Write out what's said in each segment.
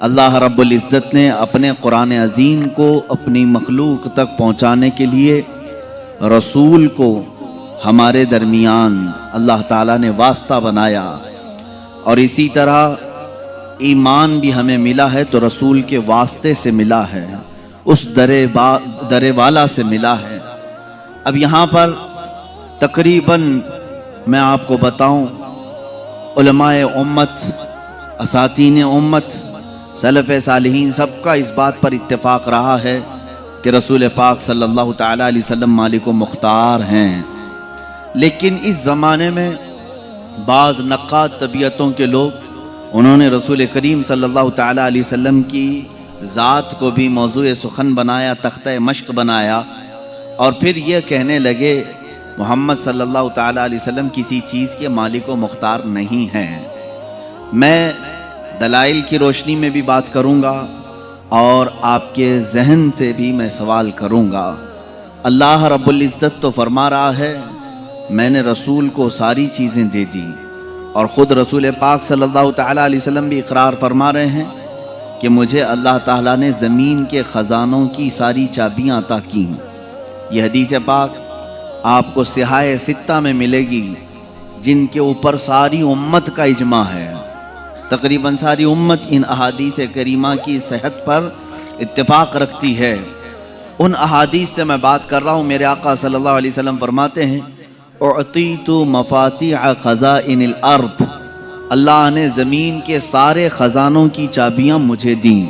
اللہ رب العزت نے اپنے قرآن عظیم کو اپنی مخلوق تک پہنچانے کے لیے رسول کو ہمارے درمیان اللہ تعالیٰ نے واسطہ بنایا، اور اسی طرح ایمان بھی ہمیں ملا ہے تو رسول کے واسطے سے ملا ہے، اس درے والا سے ملا ہے۔ اب یہاں پر تقریباً میں آپ کو بتاؤں، علماء امت، اساتین امت، سلف صالحین سب کا اس بات پر اتفاق رہا ہے کہ رسول پاک صلی اللہ تعالیٰ علیہ وسلم مالک و مختار ہیں، لیکن اس زمانے میں بعض نقاد طبیعتوں کے لوگ انہوں نے رسول کریم صلی اللہ تعالیٰ علیہ وسلم کی ذات کو بھی موضوع سخن بنایا، تختہ مشق بنایا، اور پھر یہ کہنے لگے محمد صلی اللہ تعالیٰ علیہ وسلم کسی چیز کے مالک و مختار نہیں ہیں۔ میں دلائل کی روشنی میں بھی بات کروں گا اور آپ کے ذہن سے بھی میں سوال کروں گا۔ اللہ رب العزت تو فرما رہا ہے میں نے رسول کو ساری چیزیں دے دی، اور خود رسول پاک صلی اللہ تعالیٰ علیہ وسلم بھی اقرار فرما رہے ہیں کہ مجھے اللہ تعالیٰ نے زمین کے خزانوں کی ساری چابیاں عطا کی۔ یہ حدیث پاک آپ کو صحائح ستہ میں ملے گی، جن کے اوپر ساری امت کا اجماع ہے۔ تقریباً ساری امت ان احادیث کریمہ کی صحت پر اتفاق رکھتی ہے۔ ان احادیث سے میں بات کر رہا ہوں۔ میرے آقا صلی اللہ علیہ وسلم فرماتے ہیں اعطیت مفاتیح خزائن الارض، اللہ نے زمین کے سارے خزانوں کی چابیاں مجھے دیں۔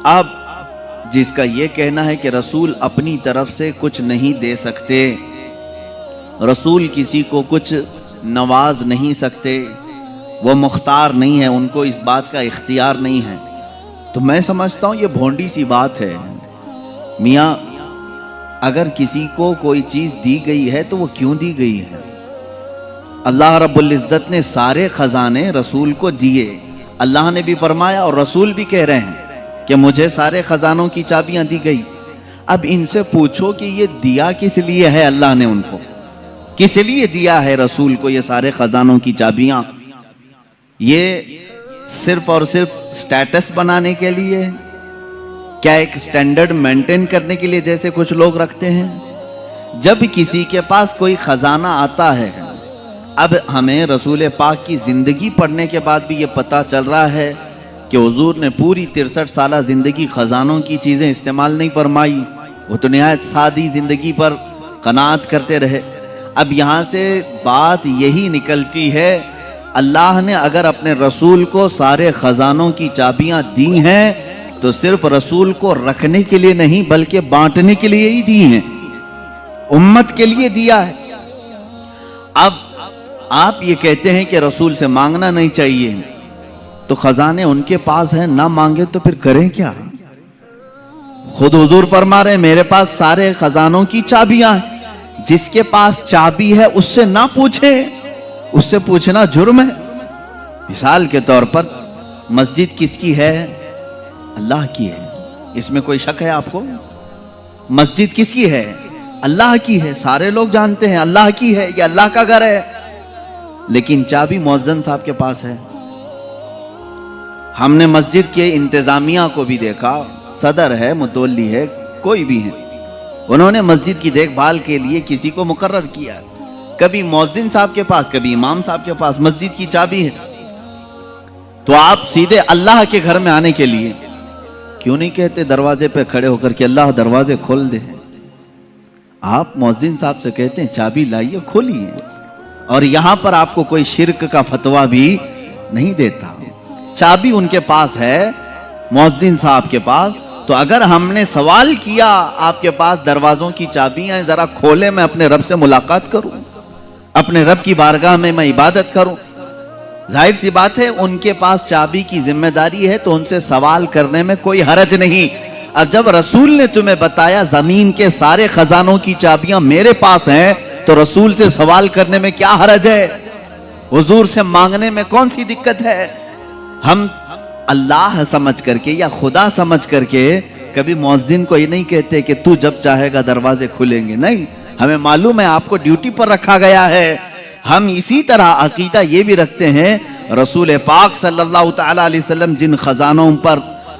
اب جس کا یہ کہنا ہے کہ رسول اپنی طرف سے کچھ نہیں دے سکتے، رسول کسی کو کچھ نواز نہیں سکتے، وہ مختار نہیں ہے، ان کو اس بات کا اختیار نہیں ہے، تو میں سمجھتا ہوں یہ بھونڈی سی بات ہے۔ میاں اگر کسی کو کوئی چیز دی گئی ہے تو وہ کیوں دی گئی ہے؟ اللہ رب العزت نے سارے خزانے رسول کو دیے، اللہ نے بھی فرمایا اور رسول بھی کہہ رہے ہیں کہ مجھے سارے خزانوں کی چابیاں دی گئی۔ اب ان سے پوچھو کہ یہ دیا کس لیے ہے؟ اللہ نے ان کو کس لیے دیا ہے رسول کو یہ سارے خزانوں کی چابیاں؟ یہ صرف اور صرف سٹیٹس بنانے کے لیے؟ کیا ایک سٹینڈرڈ مینٹین کرنے کے لیے جیسے کچھ لوگ رکھتے ہیں؟ جب کسی کے پاس کوئی خزانہ آتا ہے، اب ہمیں رسول پاک کی زندگی پڑھنے کے بعد بھی یہ پتہ چل رہا ہے کہ حضور نے پوری 63 سالہ زندگی خزانوں کی چیزیں استعمال نہیں فرمائی، وہ تو نہایت سادی زندگی پر قناعت کرتے رہے۔ اب یہاں سے بات یہی نکلتی ہے اللہ نے اگر اپنے رسول کو سارے خزانوں کی چابیاں دی ہیں تو صرف رسول کو رکھنے کے لیے نہیں بلکہ بانٹنے کے لیے ہی دی ہیں، امت کے لیے دیا ہے۔ اب آپ یہ کہتے ہیں کہ رسول سے مانگنا نہیں چاہیے، تو خزانے ان کے پاس ہیں، نہ مانگے تو پھر کریں کیا؟ خود حضور فرما رہے ہیں میرے پاس سارے خزانوں کی چابیاں ہیں، جس کے پاس چابی ہے اس سے نہ پوچھے، اس سے پوچھنا جرم ہے۔ مثال کے طور پر مسجد کس کی ہے؟ اللہ کی ہے، اس میں کوئی شک ہے آپ کو؟ مسجد کس کی ہے؟ اللہ کی ہے، سارے لوگ جانتے ہیں اللہ کی ہے، یہ اللہ کا گھر ہے، لیکن چابی مؤذن صاحب کے پاس ہے۔ ہم نے مسجد کے انتظامیہ کو بھی دیکھا، صدر ہے، متولی ہے، کوئی بھی ہے، انہوں نے مسجد کی دیکھ بھال کے لیے کسی کو مقرر کیا، کبھی مؤذن صاحب کے پاس کبھی امام صاحب کے پاس مسجد کی چابی ہے۔ تو آپ سیدھے اللہ کے گھر میں آنے کے لیے کیوں نہیں کہتے دروازے پہ کھڑے ہو کر کہ اللہ دروازے کھول دے؟ آپ مؤذن صاحب سے کہتے ہیں چابی لائیے کھولیے، اور یہاں پر آپ کو کوئی شرک کا فتویٰ بھی نہیں دیتا۔ چابی ان کے پاس ہے، مؤذن صاحب کے پاس، تو اگر ہم نے سوال کیا آپ کے پاس دروازوں کی چابیاں ہیں، ذرا کھولے، میں اپنے رب سے ملاقات کروں، اپنے رب کی بارگاہ میں عبادت کروں، ظاہر سی بات ہے ان کے پاس چابی کی ذمہ داری ہے تو ان سے سوال کرنے میں کوئی حرج نہیں۔ اب جب رسول نے تمہیں بتایا زمین کے سارے خزانوں کی چابیاں میرے پاس ہیں تو رسول سے سوال کرنے میں کیا حرج ہے؟ حضور سے مانگنے میں کون سی دقت ہے؟ ہم اللہ سمجھ کر کے یا خدا سمجھ کر کے کبھی مؤذن کو یہ نہیں کہتے کہ تو جب چاہے گا دروازے کھلیں گے، نہیں، ہمیں معلوم ہے آپ کو ڈیوٹی پر رکھا گیا ہے۔ ہم اسی طرح عقیدہ یہ بھی رکھتے ہیں رسول پاک صلی اللہ تعالیٰ علیہ وسلم جن خزانوں پر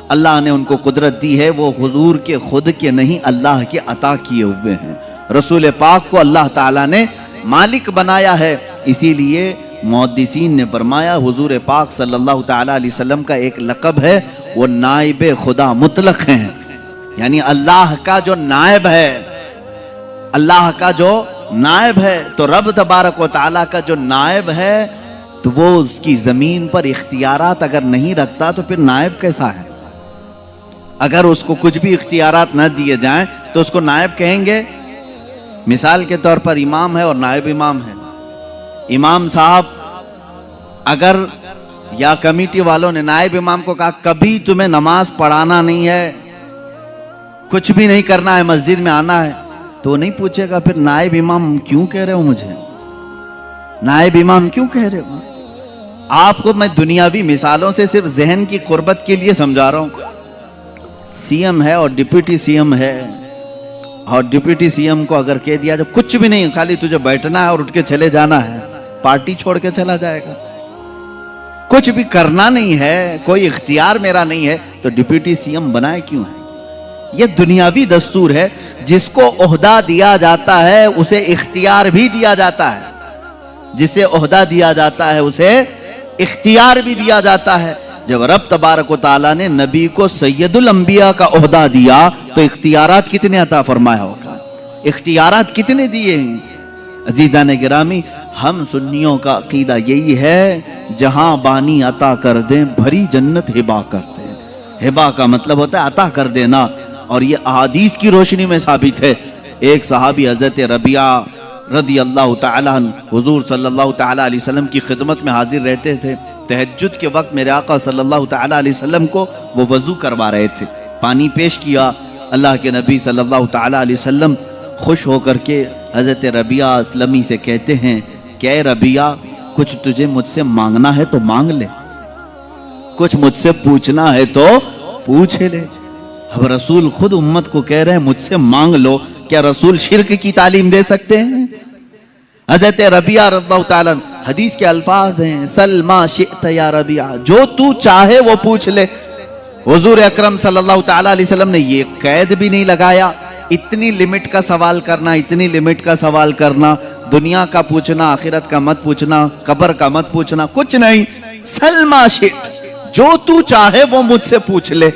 اللہ نے ان کو قدرت دی ہے وہ حضور کے خود کے نہیں، اللہ کے عطا کیے ہوئے ہیں۔ رسول پاک کو اللہ تعالیٰ نے مالک بنایا ہے، اسی لیے محدثین نے فرمایا حضور پاک صلی اللہ تعالیٰ علیہ وسلم کا ایک لقب ہے، وہ نائب خدا مطلق ہیں، یعنی اللہ کا جو نائب ہے، اللہ کا جو نائب ہے، تو رب تبارک و تعالیٰ کا جو نائب ہے تو وہ اس کی زمین پر اختیارات اگر نہیں رکھتا تو پھر نائب کیسا ہے؟ اگر اس کو کچھ بھی اختیارات نہ دیے جائیں تو اس کو نائب کہیں گے؟ مثال کے طور پر امام ہے اور نائب امام ہے۔ امام صاحب اگر یا کمیٹی والوں نے نائب امام کو کہا کبھی تمہیں نماز پڑھانا نہیں ہے، کچھ بھی نہیں کرنا ہے، مسجد میں آنا ہے، تو نہیں پوچھے گا پھر نائب امام کیوں کہہ رہے ہو مجھے؟ نائب امام کیوں کہہ رہے ہو؟ آپ کو میں دنیاوی مثالوں سے صرف ذہن کی قربت کے لیے سمجھا رہا ہوں۔ سی ایم ہے اور ڈپٹی سی ایم ہے، اور ڈپٹی سی ایم کو اگر کہہ دیا جو کچھ بھی نہیں، خالی تجھے بیٹھنا ہے اور اٹھ کے چلے جانا ہے، پارٹی چھوڑ کے چلا جائے گا۔ کچھ بھی کرنا نہیں ہے، کوئی اختیار میرا نہیں ہے، تو ڈپٹی سی ایم بنائے کیوں ہے؟ یہ دنیاوی دستور ہے، جس کو عہدہ دیا جاتا ہے اسے اختیار بھی دیا جاتا ہے، جسے عہدہ دیا جاتا ہے اسے اختیار بھی دیا جاتا ہے۔ جب رب تبارک و تعالیٰ نے نبی کو سید الانبیاء کا عہدہ دیا تو اختیارات کتنے عطا فرمایا ہوگا؟ اختیارات کتنے دیے ہیں؟ عزیزان گرامی، ہم سنیوں کا عقیدہ یہی ہے جہاں بانی عطا کر دیں بھری جنت ہبا کر دیں۔ ہبا کا مطلب ہوتا ہے عطا کر دینا، اور یہ احادیث کی روشنی میں ثابت ہے۔ ایک صحابی حضرت ربیعہ رضی اللہ تعالیٰ عنہ حضور صلی اللہ تعالیٰ علیہ وسلم کی خدمت میں حاضر رہتے تھے۔ تہجد کے وقت میرے آقا صلی اللہ تعالیٰ علیہ وسلم کو وہ وضو کروا رہے تھے، پانی پیش کیا، اللہ کے نبی صلی اللہ تعالیٰ علیہ وسلم خوش ہو کر کے حضرت ربیعہ اسلمی سے کہتے ہیں کہ اے ربیعہ، کچھ تجھے مجھ سے مانگنا ہے تو مانگ لے، کچھ مجھ سے پوچھنا ہے تو پوچھ لے۔ اب رسول خود امت کو کہہ رہے ہیں مجھ سے مانگ لو، کیا رسول شرک کی تعلیم دے سکتے ہیں؟ حضرت ربیعہ رضی اللہ تعالیٰ حدیث کے الفاظ ہیں سل ما شئت یا ربیعہ، جو تو چاہے وہ پوچھ لے۔ حضور اکرم صلی اللہ تعالیٰ علیہ وسلم نے یہ قید بھی نہیں لگایا اتنی لمٹ کا سوال کرنا، اتنی لمٹ کا سوال کرنا، دنیا کا پوچھنا، آخرت کا مت پوچھنا، قبر کا مت پوچھنا، کچھ نہیں، سل ما شئت، جو تو چاہے وہ مجھ سے پوچھ لے۔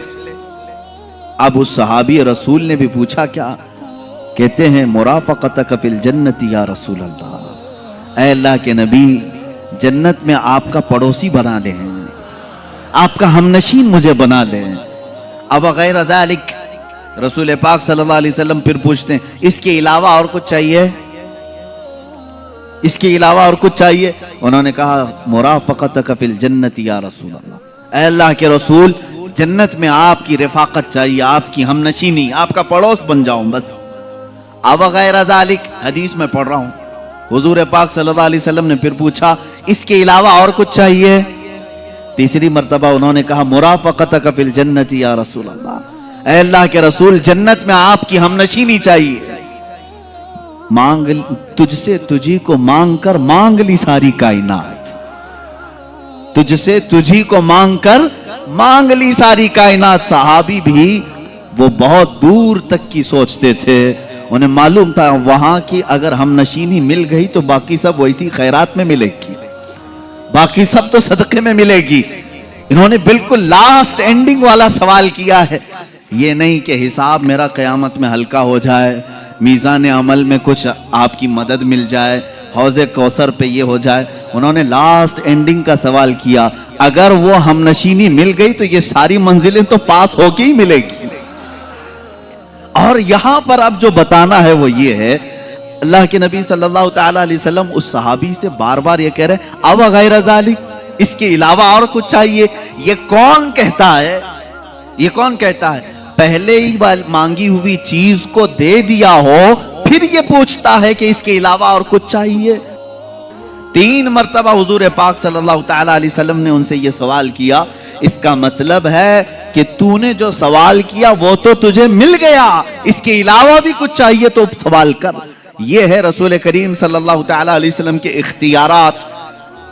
اب اس صحابی رسول نے بھی پوچھا کیا؟ کہتے ہیں مرافقتک فی الجنت یا رسول اللہ، اے اللہ کے نبی، جنت میں آپ کا پڑوسی بنا لیں، آپ کا ہمنشین مجھے بنا لیں۔ اب غیر ذالک، رسول پاک صلی اللہ علیہ وسلم پھر پوچھتے ہیں اس کے علاوہ اور کچھ چاہیے؟ اس کے علاوہ اور کچھ چاہیے؟ انہوں نے کہا مرافقتک فی الجنت یا رسول اللہ، اے اللہ کے رسول، جنت میں آپ کی رفاقت چاہیے، آپ کی ہمنشینی، آپ کا پڑوس بن جاؤں بس۔ اب غیر ذالک، حدیث میں پڑھ رہا ہوں، حضور پاک صلی اللہ علیہ وسلم نے پھر پوچھا اس کے علاوہ اور کچھ چاہیے؟ تیسری مرتبہ انہوں نے کہا مرافقتک فی الجنت یا رسول اللہ، اے اللہ کے رسول، جنت میں آپ کی ہمنشینی چاہیے۔ مانگ تجھ سے تجھی کو مانگ کر مانگ لی ساری کائنات، تجھ سے تجھی کو مانگ کر مانگ لی ساری کائنات۔ صحابی بھی وہ بہت دور تک کی سوچتے تھے، انہیں معلوم تھا وہاں کی اگر ہم نشینی مل گئی تو باقی سب ویسی خیرات میں ملے گی، باقی سب تو صدقے میں ملے گی۔ انہوں نے بالکل لاسٹ اینڈنگ والا سوال کیا ہے، یہ نہیں کہ حساب میرا قیامت میں ہلکا ہو جائے، میزان عمل میں کچھ آپ کی مدد مل جائے، حوض کوثر پہ یہ ہو جائے۔ انہوں نے لاسٹ اینڈنگ کا سوال کیا، اگر وہ ہم نشینی مل گئی تو یہ ساری منزلیں تو پاس ہو کے ہی ملے گی۔ اور یہاں پر اب جو بتانا ہے وہ یہ ہے، اللہ کے نبی صلی اللہ تعالیٰ علیہ وسلم اس صحابی سے بار بار یہ کہہ رہے ہیں اب غیر ذالک، اس کے علاوہ اور کچھ چاہیے؟ یہ کون کہتا ہے؟ یہ کون کہتا ہے پہلے ہی مانگی ہوئی چیز کو دے دیا ہو پھر یہ پوچھتا ہے کہ اس کے علاوہ اور کچھ چاہیے؟ 3 مرتبہ حضور پاک صلی اللہ تعالیٰ علیہ وسلم نے ان سے یہ سوال کیا، اس کا مطلب ہے کہ تو نے جو سوال کیا وہ تو تجھے مل گیا، اس کے علاوہ بھی کچھ چاہیے تو سوال کر۔ یہ ہے رسول کریم صلی اللہ تعالیٰ علیہ وسلم کے اختیارات۔